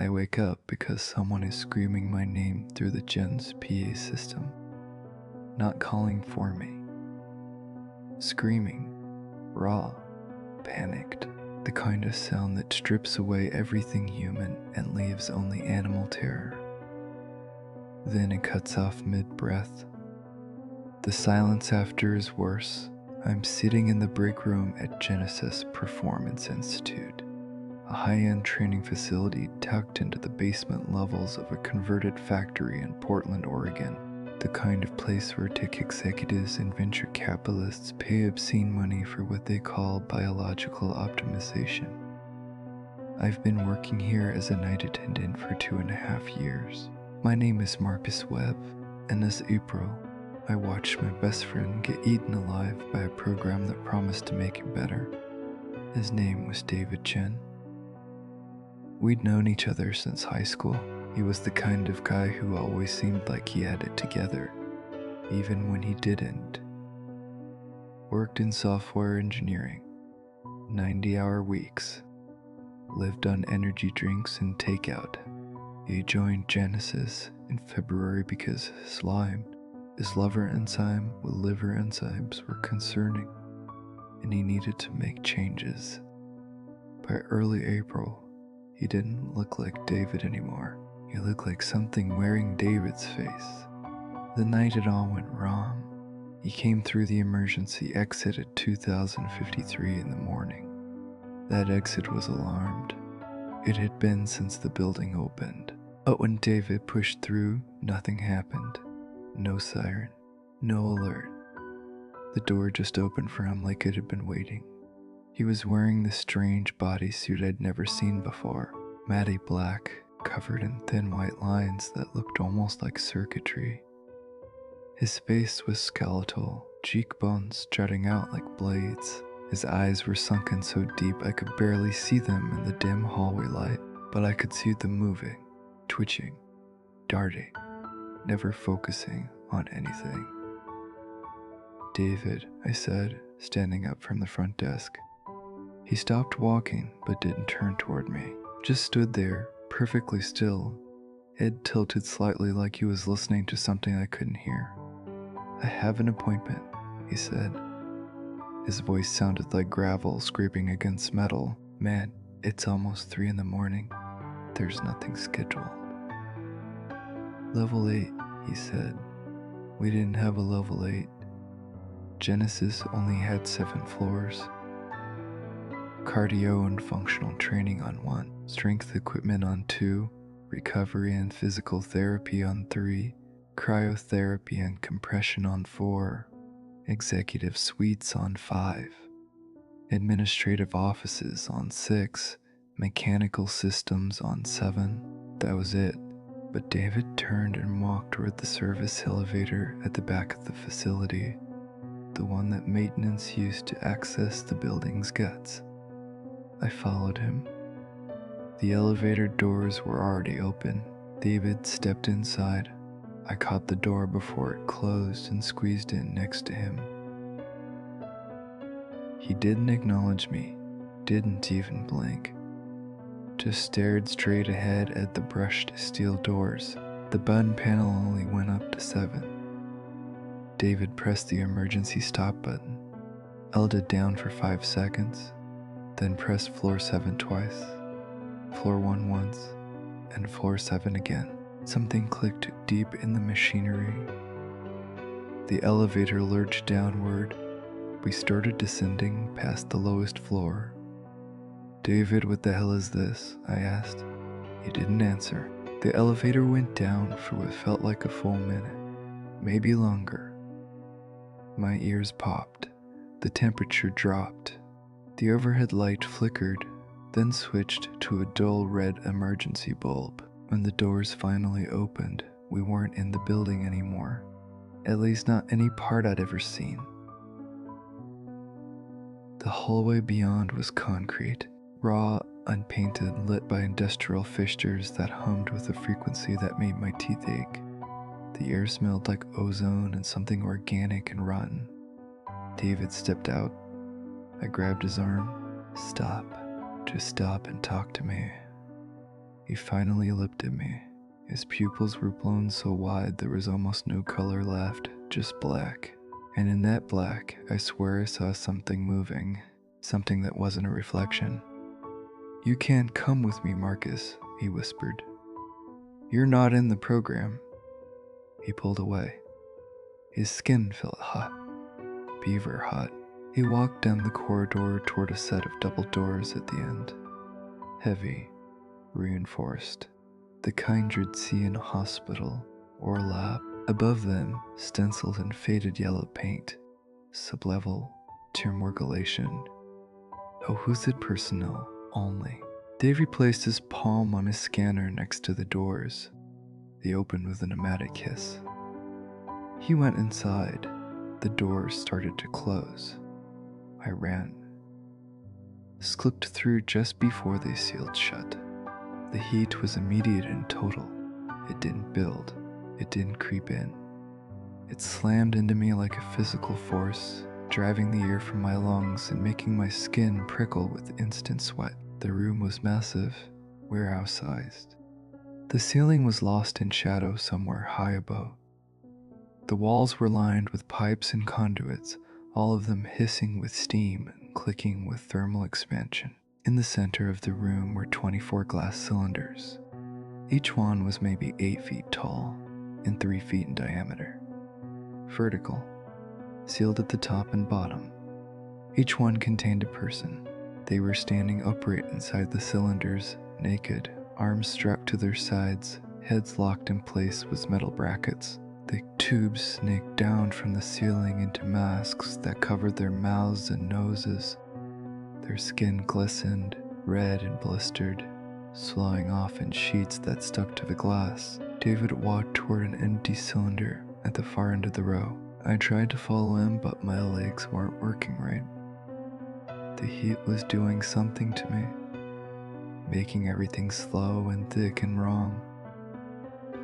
I wake up because someone is screaming my name through the gen's PA system, not calling for me. Screaming, raw, panicked, the kind of sound that strips away everything human and leaves only animal terror. Then it cuts off mid-breath. The silence after is worse. I'm sitting in the break room at Genesis Performance Institute, a high-end training facility tucked into the basement levels of a converted factory in Portland, Oregon, the kind of place where tech executives and venture capitalists pay obscene money for what they call biological optimization. I've been working here as a night attendant for 2.5 years. My name is Marcus Webb, and this April, I watched my best friend get eaten alive by a program that promised to make him better. His name was David Chen. We'd known each other since high school. He was the kind of guy who always seemed like he had it together, even when he didn't. Worked in software engineering, 90-hour weeks, lived on energy drinks and takeout. He joined Genesis in February because his liver enzyme with liver enzymes were concerning, and he needed to make changes. By early April, he didn't look like David anymore. He looked like something wearing David's face. The night it all went wrong. He came through the emergency exit at 2053 in the morning. That exit was alarmed. It had been since the building opened. But when David pushed through, nothing happened. No siren, no alert. The door just opened for him like it had been waiting. He was wearing this strange bodysuit I'd never seen before, matty black, covered in thin white lines that looked almost like circuitry. His face was skeletal, cheekbones jutting out like blades. His eyes were sunken so deep I could barely see them in the dim hallway light, but I could see them moving, twitching, darting, never focusing on anything. "David," I said, standing up from the front desk. He stopped walking but didn't turn toward me, just stood there, perfectly still, head tilted slightly like he was listening to something I couldn't hear. "I have an appointment," he said. His voice sounded like gravel scraping against metal. "Man, it's almost 3 in the morning. There's nothing scheduled." "Level 8, he said. We didn't have a level 8. Genesis only had 7 floors. Cardio and functional training on 1, strength equipment on 2, recovery and physical therapy on 3, cryotherapy and compression on 4, executive suites on 5, administrative offices on 6, mechanical systems on 7. That was it. But David turned and walked toward the service elevator at the back of the facility, the one that maintenance used to access the building's guts. I followed him. The elevator doors were already open. David stepped inside. I caught the door before it closed and squeezed in next to him. He didn't acknowledge me, didn't even blink. Just stared straight ahead at the brushed steel doors. The button panel only went up to 7. David pressed the emergency stop button, held it down for 5 seconds, then pressed floor 7 twice, floor 1 once, and floor 7 again. Something clicked deep in the machinery. The elevator lurched downward. We started descending past the lowest floor. "David, what the hell is this?" I asked. He didn't answer. The elevator went down for what felt like a full minute, maybe longer. My ears popped. The temperature dropped. The overhead light flickered, then switched to a dull red emergency bulb. When the doors finally opened, we weren't in the building anymore. At least not any part I'd ever seen. The hallway beyond was concrete, raw, unpainted, lit by industrial fixtures that hummed with a frequency that made my teeth ache. The air smelled like ozone and something organic and rotten. David stepped out. I grabbed his arm. "Stop. Just stop and talk to me." He finally looked at me. His pupils were blown so wide there was almost no color left, just black. And in that black, I swear I saw something moving, something that wasn't a reflection. "You can't come with me, Marcus," he whispered. "You're not in the program." He pulled away. His skin felt hot, beaver hot. He walked down the corridor toward a set of double doors at the end. Heavy, reinforced, the kind you'd see in a hospital or lab. Above them, stenciled in faded yellow paint, sublevel, termorgulation. Oh, who's it personnel only. Dave replaced his palm on his scanner next to the doors. They opened with a pneumatic hiss. He went inside. The doors started to close. I ran. Slipped through just before they sealed shut. The heat was immediate and total. It didn't build. It didn't creep in. It slammed into me like a physical force, driving the air from my lungs and making my skin prickle with instant sweat. The room was massive, warehouse-sized. The ceiling was lost in shadow somewhere high above. The walls were lined with pipes and conduits, all of them hissing with steam and clicking with thermal expansion. In the center of the room were 24 glass cylinders. Each one was maybe 8 feet tall and 3 feet in diameter. Vertical, sealed at the top and bottom. Each one contained a person. They were standing upright inside the cylinders, naked, arms strapped to their sides, heads locked in place with metal brackets. The tubes snaked down from the ceiling into masks that covered their mouths and noses. Their skin glistened, red and blistered, sloughing off in sheets that stuck to the glass. David walked toward an empty cylinder at the far end of the row. I tried to follow him, but my legs weren't working right. The heat was doing something to me, making everything slow and thick and wrong.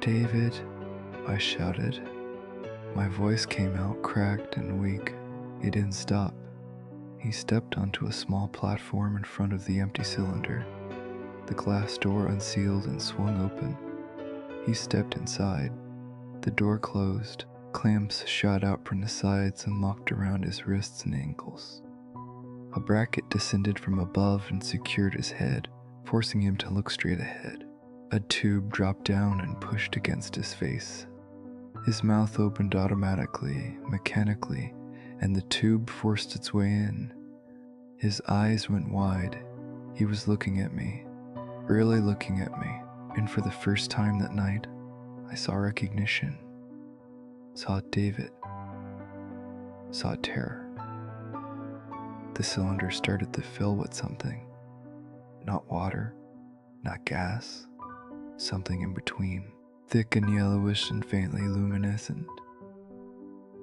"David," I shouted. My voice came out cracked and weak. He didn't stop. He stepped onto a small platform in front of the empty cylinder. The glass door unsealed and swung open. He stepped inside. The door closed. Clamps shot out from the sides and locked around his wrists and ankles. A bracket descended from above and secured his head, forcing him to look straight ahead. A tube dropped down and pushed against his face. His mouth opened automatically, mechanically, and the tube forced its way in. His eyes went wide. He was looking at me, really looking at me, and for the first time that night, I saw recognition. Saw David. Saw terror. The cylinder started to fill with something. Not water, not gas, something in between, thick and yellowish and faintly luminescent.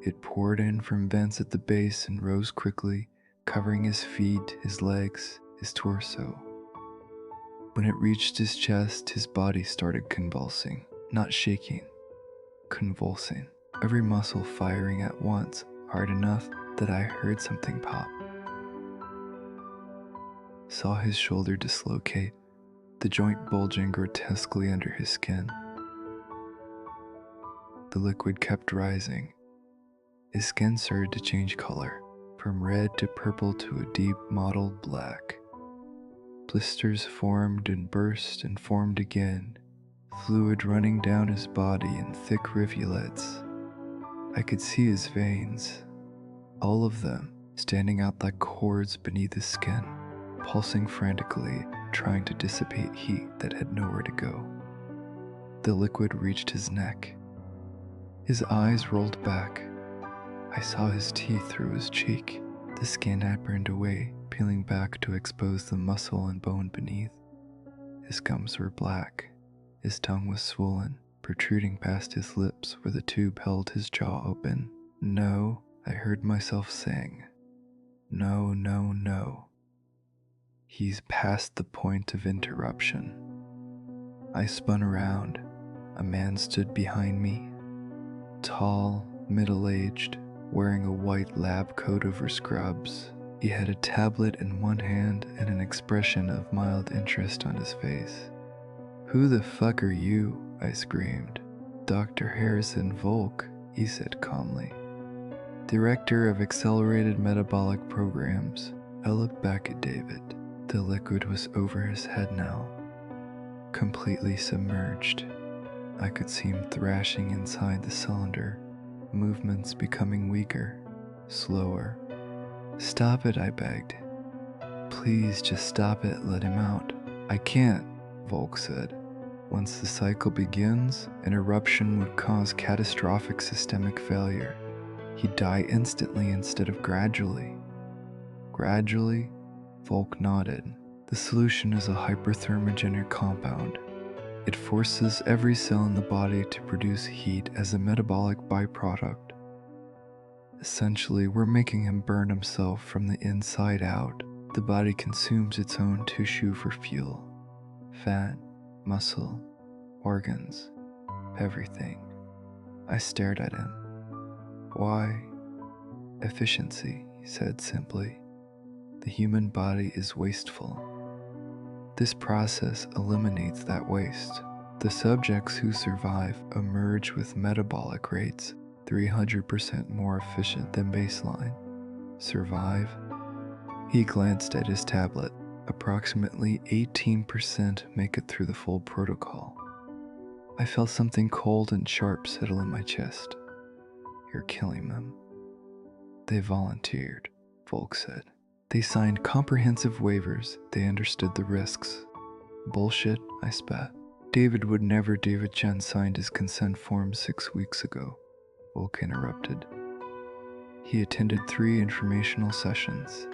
It poured in from vents at the base and rose quickly, covering his feet, his legs, his torso. When it reached his chest, his body started convulsing, not shaking, convulsing, every muscle firing at once, hard enough that I heard something pop. Saw his shoulder dislocate, the joint bulging grotesquely under his skin. The liquid kept rising. His skin started to change color, from red to purple to a deep mottled black. Blisters formed and burst and formed again, fluid running down his body in thick rivulets. I could see his veins, all of them standing out like cords beneath his skin, pulsing frantically, trying to dissipate heat that had nowhere to go. The liquid reached his neck. His eyes rolled back. I saw his teeth through his cheek. The skin had burned away, peeling back to expose the muscle and bone beneath. His gums were black. His tongue was swollen, protruding past his lips where the tube held his jaw open. "No," I heard myself saying. "No, no, no. He's past the point of interruption." I spun around. A man stood behind me. Tall, middle-aged, wearing a white lab coat over scrubs. He had a tablet in one hand and an expression of mild interest on his face. "Who the fuck are you?" I screamed. "Dr. Harrison Volk," he said calmly. "Director of Accelerated Metabolic Programs." I looked back at David. The liquid was over his head now, completely submerged. I could see him thrashing inside the cylinder, movements becoming weaker, slower. "Stop it," I begged. "Please just stop it, let him out." "I can't," Volk said. "Once the cycle begins, an eruption would cause catastrophic systemic failure. He'd die instantly instead of gradually." "Gradually?" Volk nodded. "The solution is a hyperthermogenic compound. It forces every cell in the body to produce heat as a metabolic byproduct. Essentially, we're making him burn himself from the inside out. The body consumes its own tissue for fuel. Fat, muscle, organs, everything." I stared at him. "Why?" "Efficiency," he said simply. "The human body is wasteful. This process eliminates that waste. The subjects who survive emerge with metabolic rates 300% more efficient than baseline." "Survive?" He glanced at his tablet. "Approximately 18% make it through the full protocol." I felt something cold and sharp settle in my chest. "You're killing them." "They volunteered," Volk said. "They signed comprehensive waivers. They understood the risks." "Bullshit," I spat. "David would never." "David Chen signed his consent form 6 weeks ago," Volk interrupted. "He attended 3 informational sessions.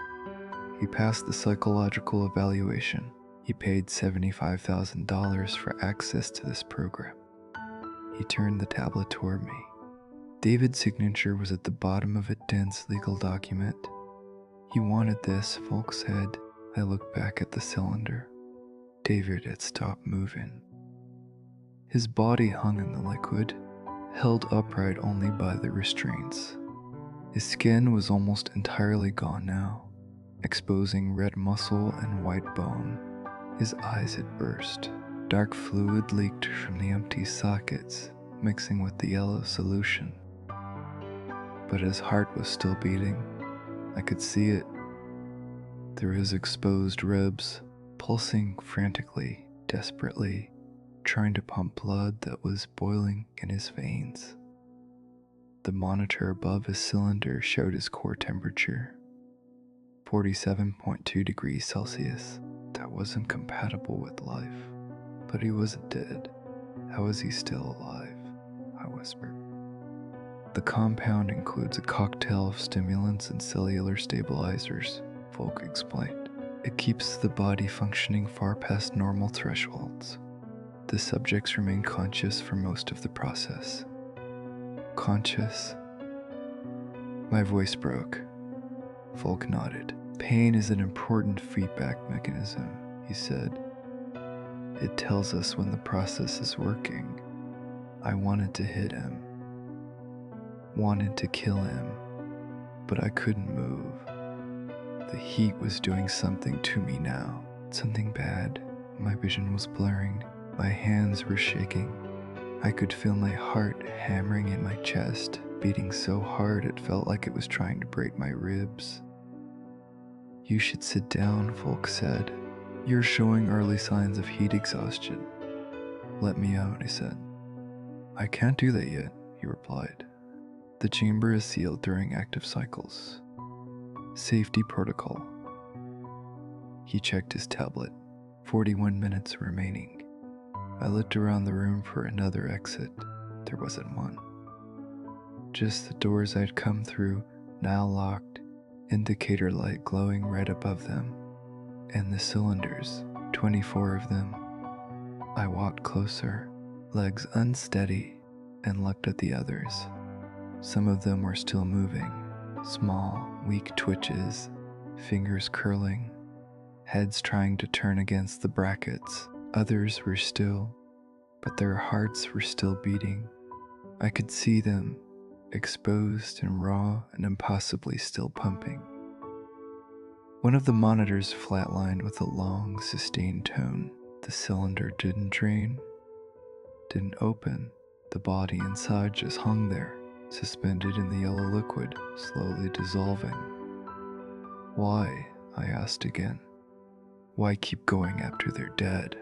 He passed the psychological evaluation. He paid $75,000 for access to this program." He turned the tablet toward me. David's signature was at the bottom of a dense legal document. "He wanted this," Volk said. I looked back at the cylinder. David had stopped moving. His body hung in the liquid, held upright only by the restraints. His skin was almost entirely gone now, exposing red muscle and white bone. His eyes had burst. Dark fluid leaked from the empty sockets, mixing with the yellow solution. But his heart was still beating. I could see it through his exposed ribs, pulsing frantically, desperately, trying to pump blood that was boiling in his veins. The monitor above his cylinder showed his core temperature, 47.2 degrees Celsius. That wasn't compatible with life. But he wasn't dead. How was he still alive? I whispered. "The compound includes a cocktail of stimulants and cellular stabilizers," Volk explained. "It keeps the body functioning far past normal thresholds. The subjects remain conscious for most of the process." "Conscious?" My voice broke. Volk nodded. "Pain is an important feedback mechanism," he said. "It tells us when the process is working." I wanted to hit him, wanted to kill him, but I couldn't move. The heat was doing something to me now, something bad. My vision was blurring, my hands were shaking. I could feel my heart hammering in my chest, beating so hard it felt like it was trying to break my ribs. "You should sit down," Volk said. "You're showing early signs of heat exhaustion." "Let me out," I said. "I can't do that yet," he replied. "The chamber is sealed during active cycles. Safety protocol." He checked his tablet. 41 minutes remaining. I looked around the room for another exit. There wasn't one. Just the doors I'd come through, now locked, indicator light glowing right above them. And the cylinders, 24 of them. I walked closer, legs unsteady, and looked at the others. Some of them were still moving, small, weak twitches, fingers curling, heads trying to turn against the brackets. Others were still, but their hearts were still beating. I could see them, exposed and raw and impossibly still pumping. One of the monitors flatlined with a long, sustained tone. The cylinder didn't drain, didn't open. The body inside just hung there, suspended in the yellow liquid, slowly dissolving. Why? I asked again. Why keep going after they're dead?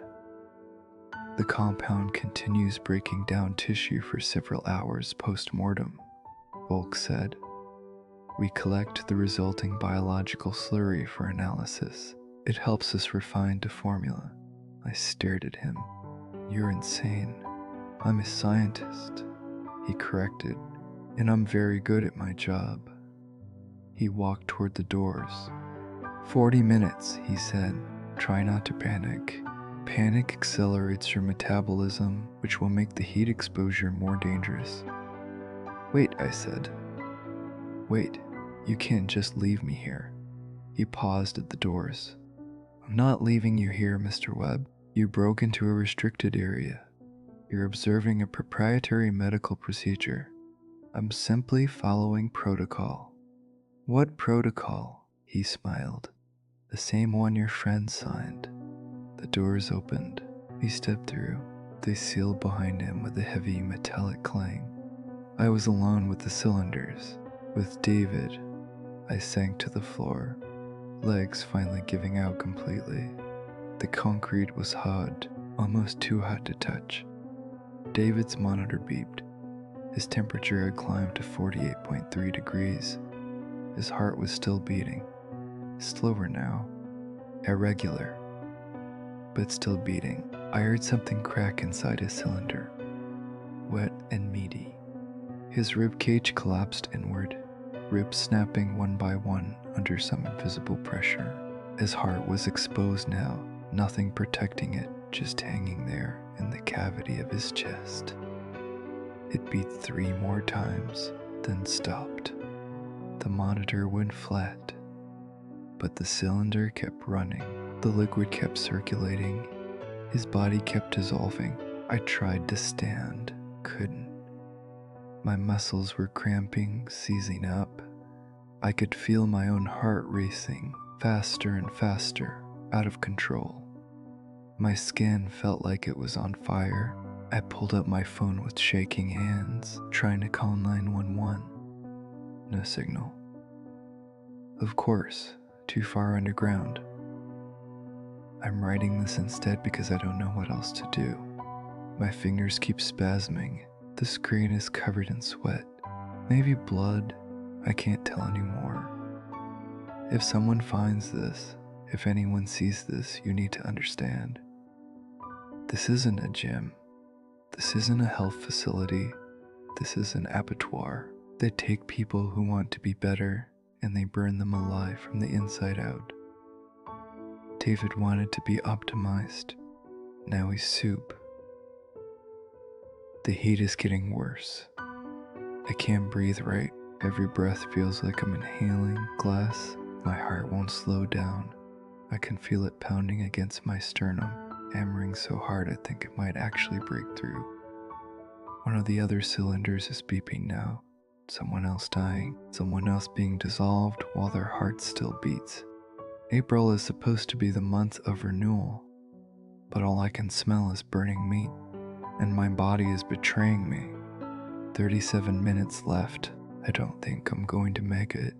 The compound continues breaking down tissue for several hours post-mortem, Volk said. We collect the resulting biological slurry for analysis. It helps us refine the formula. I stared at him. You're insane. I'm a scientist, he corrected, and I'm very good at my job. He walked toward the doors. 40 minutes, he said. Try not to panic. Panic accelerates your metabolism, which will make the heat exposure more dangerous. Wait, I said. Wait, you can't just leave me here. He paused at the doors. I'm not leaving you here, Mr. Webb. You broke into a restricted area. You're observing a proprietary medical procedure. I'm simply following protocol. What protocol? He smiled. The same one your friend signed. The doors opened. He stepped through. They sealed behind him with a heavy metallic clang. I was alone with the cylinders. With David, I sank to the floor, legs finally giving out completely. The concrete was hard, almost too hot to touch. David's monitor beeped. His temperature had climbed to 48.3 degrees. His heart was still beating. Slower now. Irregular. But still beating. I heard something crack inside his cylinder. Wet and meaty. His rib cage collapsed inward, ribs snapping one by one under some invisible pressure. His heart was exposed now, nothing protecting it, just hanging there in the cavity of his chest. It beat 3 more times, then stopped. The monitor went flat, but the cylinder kept running. The liquid kept circulating. His body kept dissolving. I tried to stand, couldn't. My muscles were cramping, seizing up. I could feel my own heart racing, faster and faster, out of control. My skin felt like it was on fire. I pulled up my phone with shaking hands, trying to call 911. No signal. Of course, too far underground. I'm writing this instead because I don't know what else to do. My fingers keep spasming. The screen is covered in sweat. Maybe blood. I can't tell anymore. If someone finds this, if anyone sees this, you need to understand. This isn't a gym. This isn't a health facility. This is an abattoir. They take people who want to be better and they burn them alive from the inside out. David wanted to be optimized. Now he's soup. The heat is getting worse. I can't breathe right. Every breath feels like I'm inhaling glass. My heart won't slow down. I can feel it pounding against my sternum, hammering so hard I think it might actually break through. One of the other cylinders is beeping now. Someone else dying. Someone else being dissolved while their heart still beats. April is supposed to be the month of renewal, but all I can smell is burning meat, and my body is betraying me. 37 minutes left. I don't think I'm going to make it.